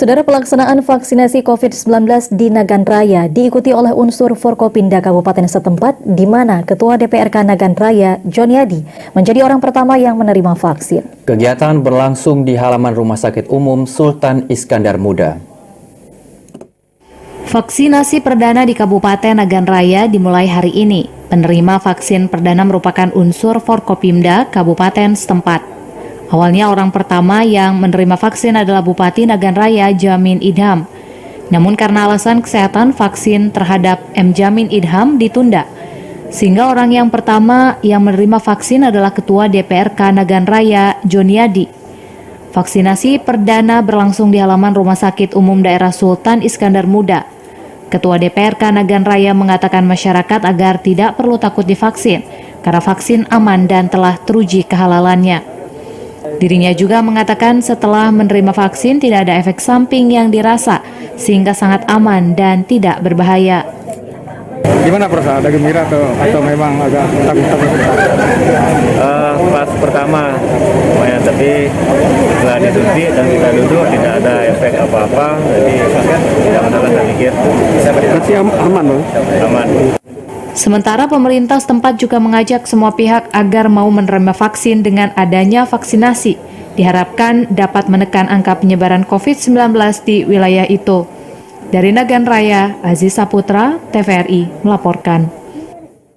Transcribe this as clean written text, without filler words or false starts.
Saudara, pelaksanaan vaksinasi COVID-19 di Nagan Raya diikuti oleh unsur Forkopimda Kabupaten setempat, di mana Ketua DPRK Nagan Raya, Joniadi, menjadi orang pertama yang menerima vaksin. Kegiatan berlangsung di halaman Rumah Sakit Umum Sultan Iskandar Muda. Vaksinasi perdana di Kabupaten Nagan Raya dimulai hari ini. Penerima vaksin perdana merupakan unsur Forkopimda Kabupaten setempat. Awalnya orang pertama yang menerima vaksin adalah Bupati Nagan Raya Jamin Idham. Namun karena alasan kesehatan, vaksin terhadap M. Jamin Idham ditunda. Sehingga orang yang pertama yang menerima vaksin adalah Ketua DPRK Nagan Raya Joniadi. Vaksinasi perdana berlangsung di halaman Rumah Sakit Umum Daerah Sultan Iskandar Muda. Ketua DPRK Nagan Raya mengatakan masyarakat agar tidak perlu takut divaksin, karena vaksin aman dan telah teruji kehalalannya. Dirinya juga mengatakan setelah menerima vaksin tidak ada efek samping yang dirasa, sehingga sangat aman dan tidak berbahaya. Gimana perasaan? Ada gembira atau memang agak takut-takut? Pas pertama, tapi setelah disuntik dan kita duduk tidak ada efek apa-apa, jadi tidak masalah saya pikir. Masih aman loh? Aman. Sementara pemerintah setempat juga mengajak semua pihak agar mau menerima vaksin. Dengan adanya vaksinasi, diharapkan dapat menekan angka penyebaran COVID-19 di wilayah itu. Dari Nagan Raya, Aziz Saputra, TVRI melaporkan.